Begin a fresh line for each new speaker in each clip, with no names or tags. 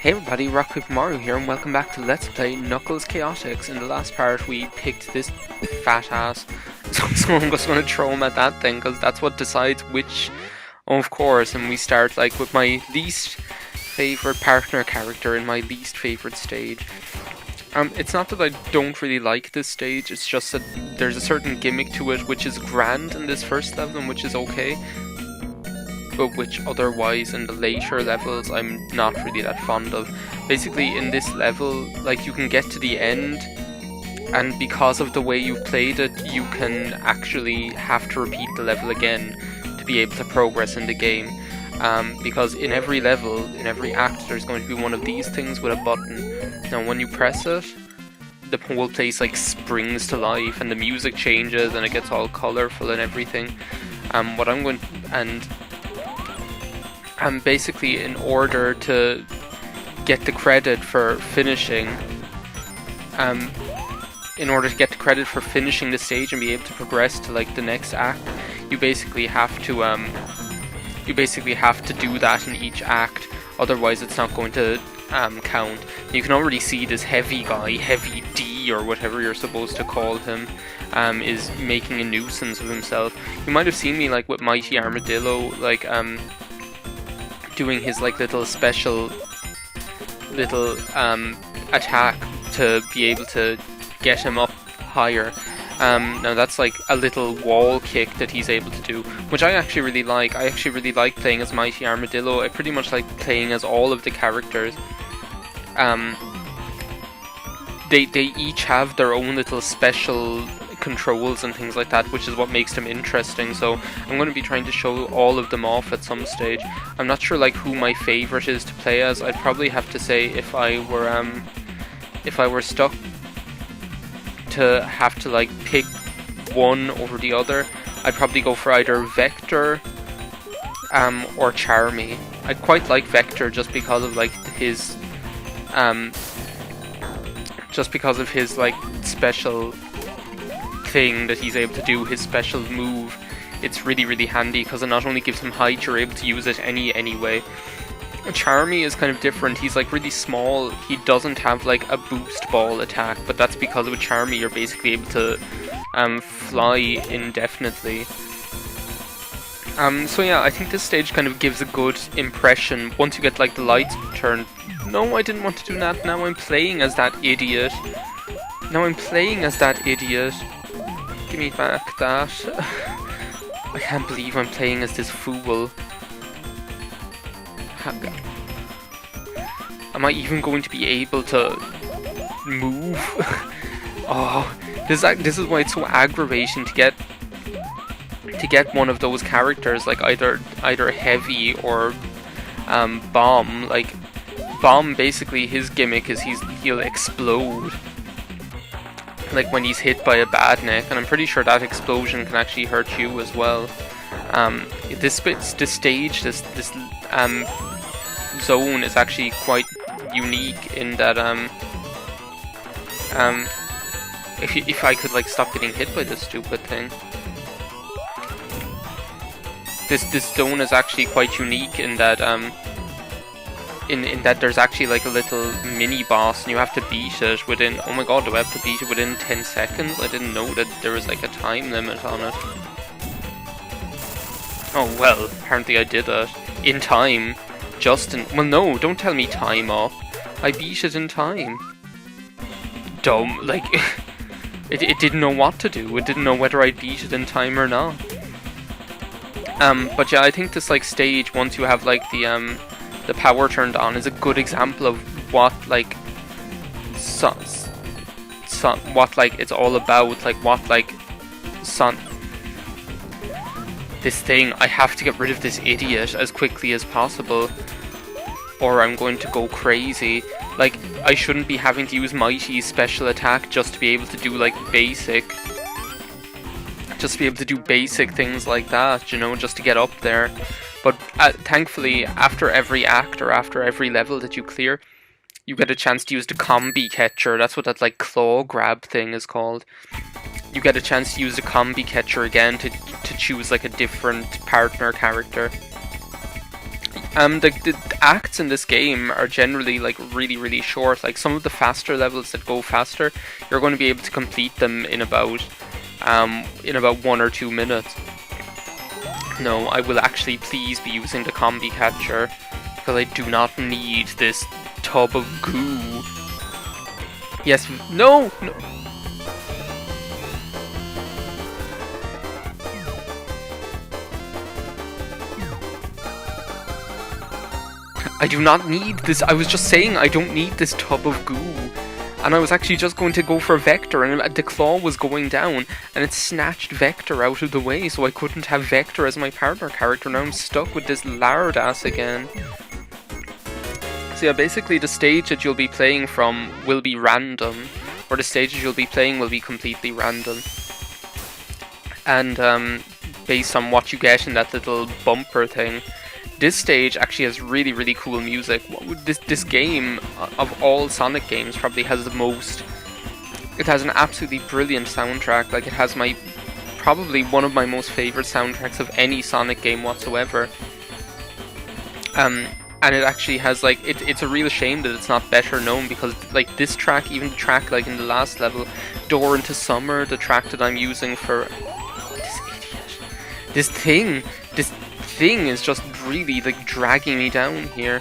Hey everybody, RockPaperMario here, and welcome back to Let's Play Knuckles Chaotix. In the last part, we picked this fat ass, so I'm just going to throw him at that thing, because that's what decides which, of course, and we start like with my least favourite partner character in my least favourite stage. It's not that I don't really like this stage, it's just that there's a certain gimmick to it which is grand in this first level and which is okay, but which otherwise in the later levels I'm not really that fond of. Basically in this level, like, you can get to the end, and because of the way you've played it, you can actually have to repeat the level again to be able to progress in the game. Because in every level, in every act, there's going to be one of these things with a button. Now when you press it, the whole place like springs to life and the music changes and it gets all colourful and everything. What I'm going to, and basically in order to get the credit for finishing, the stage and be able to progress to like the next act, you basically have to do that in each act, otherwise it's not going to count. You can already see this heavy guy, Heavy D or whatever you're supposed to call him, is making a nuisance of himself. You might have seen me like with Mighty Armadillo, like doing his like little special attack to be able to get him up higher. Now that's like a little wall kick that he's able to do, which I actually really like. I actually really like playing as Mighty Armadillo. I pretty much like playing as all of the characters. They each have their own little special controls and things like that, which is what makes them interesting, so I'm going to be trying to show all of them off at some stage. I'm not sure like who my favourite is to play as. I'd probably have to say if I were stuck to have to like pick one over the other, I'd probably go for either Vector or Charmy. I'd quite like Vector just because of like his like special thing that he's able to do, his special move. It's really handy because it not only gives him height, you're able to use it anyway. Charmy is kind of different. He's like really small. He doesn't have like a boost ball attack, but that's because with Charmy you're basically able to fly indefinitely. So yeah, I think this stage kind of gives a good impression once you get like the lights turned. No, I didn't want to do that. Now I'm playing as that idiot. Give me back that. I can't believe I'm playing as this fool. Am I even going to be able to move? Oh, this is why it's so aggravating to get one of those characters, like either Heavy or Bomb. Like Bomb, basically his gimmick is he'll explode like when he's hit by a bad neck, and I'm pretty sure that explosion can actually hurt you as well. This zone is actually quite unique in that if I could like stop getting hit by this stupid thing. This zone is actually quite unique in that in that there's actually like a little mini boss and you have to beat it within, oh my god, do I have to beat it within 10 seconds? I didn't know that there was like a time limit on it. Oh well, apparently I did it in time. Well no, don't tell me time up. I beat it in time. Dumb, like it didn't know what to do. It didn't know whether I beat it in time or not. But yeah, I think this like stage, once you have like the power turned on, is a good example of what like what like it's all about, like what like this thing. I have to get rid of this idiot as quickly as possible or I'm going to go crazy. Like, I shouldn't be having to use Mighty's special attack just to be able to do like basic things like that, you know, just to get up there. But thankfully, after every act or after every level that you clear, you get a chance to use the Combi-Catcher. That's what that like claw grab thing is called. You get a chance to use the Combi-Catcher again to choose like a different partner character. The acts in this game are generally like really short. Like some of the faster levels that go faster, you're going to be able to complete them in about 1 or 2 minutes. No, I will actually please be using the Combi-Catcher because I do not need this tub of goo. Yes, no. I do not need this. I was just saying I don't need this tub of goo. And I was actually just going to go for Vector, and the claw was going down, and it snatched Vector out of the way, so I couldn't have Vector as my partner character. Now I'm stuck with this lard ass again. So yeah, basically the stage that you'll be playing from will be random, or the stages you'll be playing will be completely random. And based on what you get in that little bumper thing. This stage actually has really cool music. This game, of all Sonic games, probably has the most. It has an absolutely brilliant soundtrack. Like, it has probably one of my most favorite soundtracks of any Sonic game whatsoever. And it actually has, like, it's a real shame that it's not better known, because like this track, even the track like in the last level, Door into Summer, the track that I'm using for this thing is just really like dragging me down here.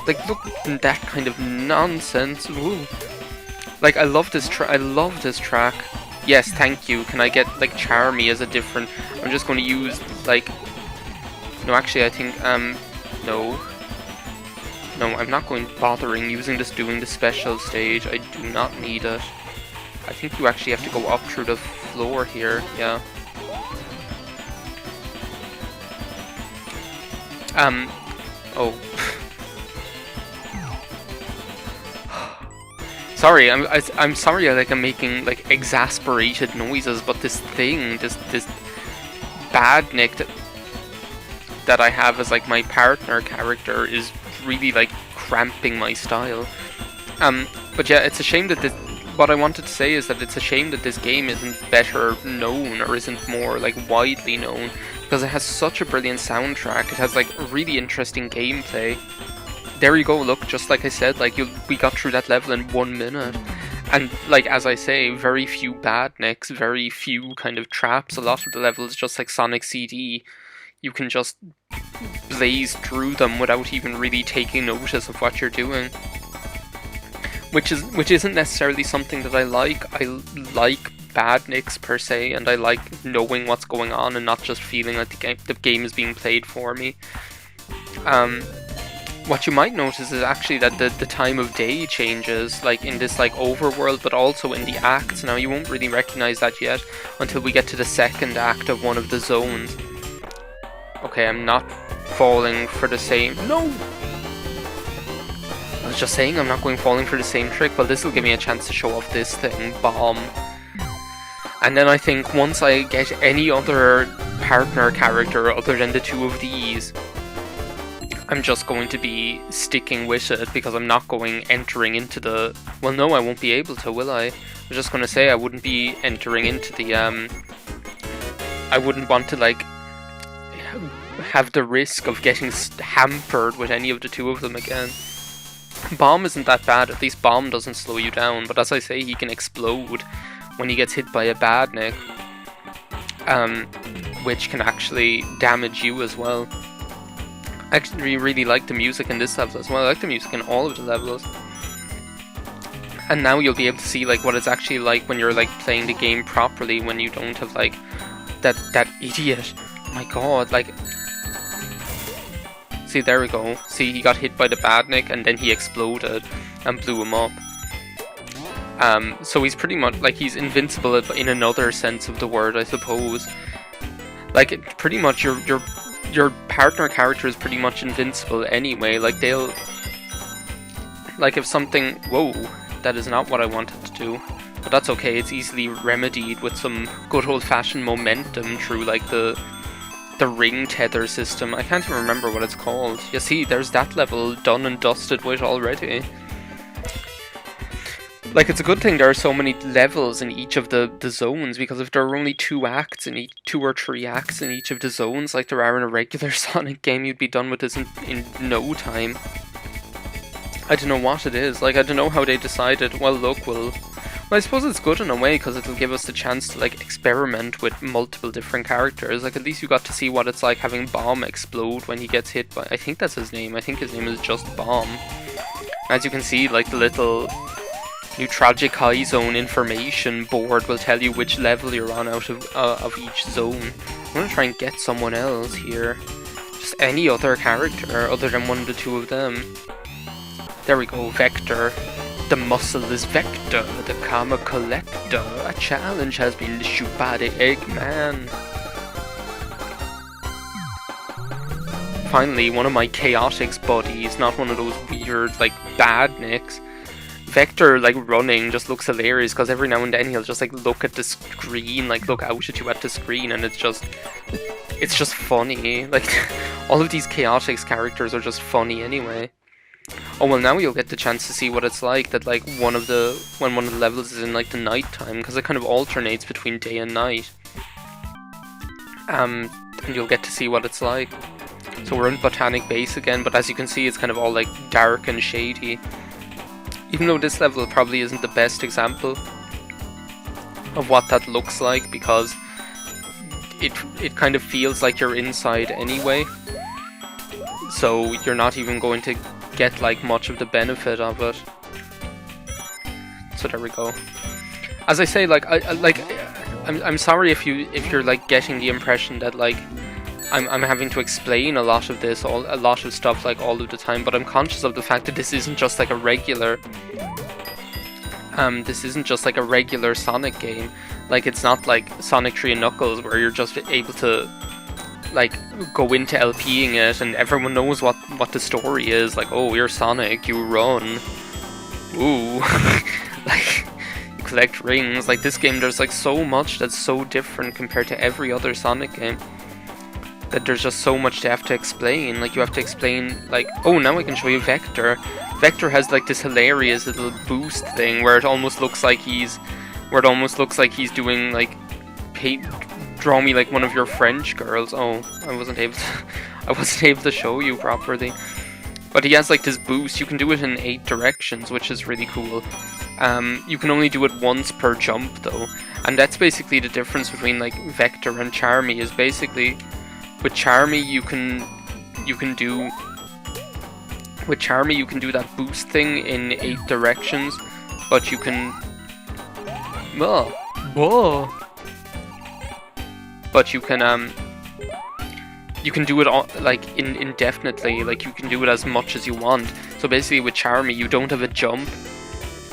Like, look at that kind of nonsense. Ooh. Like, I love this track. Yes, thank you. Can I get like Charmy as a different? I'm just going to use like. No, actually, I think no, I'm not going bothering using this doing the special stage. I do not need it. I think you actually have to go up through the floor here. Yeah. Oh. Sorry, I'm sorry. I'm making like exasperated noises, but this badnik that I have as like my partner character is really like cramping my style. But yeah, it's a shame that this. What I wanted to say is that it's a shame that this game isn't better known or isn't more like widely known, because it has such a brilliant soundtrack. It has like really interesting gameplay. There you go, look, just like I said, like we got through that level in 1 minute. And like, as I say, very few badniks, very few kind of traps. A lot of the levels just like Sonic CD. You can just blaze through them without even really taking notice of what you're doing. Which isn't necessarily something that I like. I like badniks per se, and I like knowing what's going on and not just feeling like the game is being played for me. What you might notice is actually that the time of day changes, like in this like overworld, but also in the acts. Now you won't really recognize that yet until we get to the second act of one of the zones. Okay, I'm not falling for the same. No. I was just saying I'm not falling for the same trick, but this will give me a chance to show off this thing, Bomb. And then I think once I get any other partner character other than the two of these, I'm just going to be sticking with it, because I'm not entering into the... Well, no, I won't be able to, will I? I was just going to say I wouldn't be entering into the... I wouldn't want to, like, have the risk of getting hampered with any of the two of them again. Bomb isn't that bad. At least Bomb doesn't slow you down, but as I say, he can explode when he gets hit by a badnik, which can actually damage you as well. I actually really like the music in this level as well. I like the music in all of the levels. And now you'll be able to see like what it's actually like when you're like playing the game properly, when you don't have like that idiot. Oh my god, like... See, there we go. See, he got hit by the badnik and then he exploded and blew him up. So he's pretty much, like, he's invincible in another sense of the word, I suppose. Like, pretty much your partner character is pretty much invincible anyway. Like, they'll... Like, if something... Whoa, that is not what I wanted to do. But that's okay, it's easily remedied with some good old-fashioned momentum through, like, the ring tether system. I can't even remember what it's called. You see, there's that level done and dusted with already. Like, it's a good thing there are so many levels in each of the zones, because if there are only 2 or 3 acts in each of the zones, like there are in a regular Sonic game, you'd be done with this in no time. I don't know what it is. Like, I don't know how they decided, well, look, well, I suppose it's good in a way, because it'll give us the chance to, like, experiment with multiple different characters. Like, at least you got to see what it's like having Bomb explode when he gets hit by, I think that's his name. I think his name is just Bomb. As you can see, like, the little new Tragic High Zone information board will tell you which level you're on out of each zone. I'm gonna try and get someone else here. Just any other character other than one of the 2 of them. There we go, Vector. The muscle is Vector, the karma collector. A challenge has been issued by the Eggman. Finally, one of my Chaotix buddies, not one of those weird, like, badniks. Vector, like, running just looks hilarious, because every now and then he'll just, like, look at the screen, like, look out at you at the screen, and it's just funny. Like, all of these Chaotix characters are just funny anyway. Oh, well, now you'll get the chance to see what it's like that, like, when one of the levels is in, like, the night time, because it kind of alternates between day and night. And you'll get to see what it's like. So we're in Botanic Base again, but as you can see, it's kind of all, like, dark and shady. Even though this level probably isn't the best example of what that looks like, because it kind of feels like you're inside anyway. So you're not even going to get, like, much of the benefit of it. So there we go. As I say, like, I'm sorry if you're like getting the impression that, like, I'm having to explain a lot of this, a lot of stuff, like, all of the time, but I'm conscious of the fact that this isn't just like a regular Sonic game. Like, it's not like Sonic 3 and Knuckles where you're just able to, like, go into LPing it and everyone knows what the story is. Like, oh, you're Sonic, you run. Ooh. Like, you collect rings. Like, this game, there's, like, so much that's so different compared to every other Sonic game, that there's just so much to have to explain. Like, you have to explain, like, oh, now I can show you Vector. Vector has, like, this hilarious little boost thing where it almost looks like he's doing, like, draw me like one of your French girls. Oh, I wasn't able to show you properly. But he has, like, this boost. You can do it in 8 directions, which is really cool. You can only do it once per jump, though, and that's basically the difference between, like, Vector and Charmy. Is basically, with Charmy you can do that boost thing in 8 directions, but you can you can do it all, like, indefinitely. Like, you can do it as much as you want. So basically with Charmy you don't have a jump,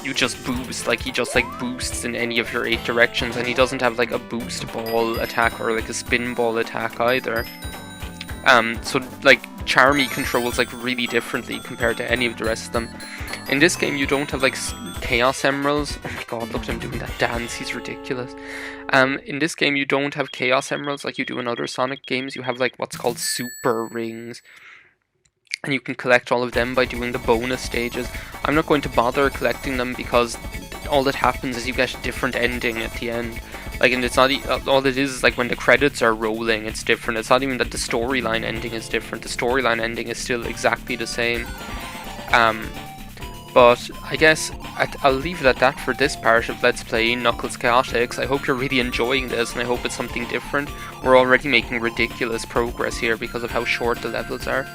you just boost. Like, he just, like, boosts in any of your 8 directions, and he doesn't have, like, a boost ball attack or, like, a spin ball attack either. So, like, Charmy controls, like, really differently compared to any of the rest of them. In this game you don't have, like, Chaos Emeralds. Oh my god, look at him doing that dance, he's ridiculous. In this game you don't have Chaos Emeralds like you do in other Sonic games. You have, like, what's called Super Rings, and you can collect all of them by doing the bonus stages. I'm not going to bother collecting them because all that happens is you get a different ending at the end. Like, and it's not all it is like when the credits are rolling, it's different. It's not even that the storyline ending is different. The storyline ending is still exactly the same. But I guess I'll leave it at that for this part of Let's Play Knuckles Chaotix. I hope you're really enjoying this, and I hope it's something different. We're already making ridiculous progress here because of how short the levels are.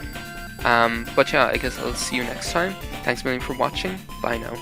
But yeah, I guess I'll see you next time. Thanks a million for watching. Bye now.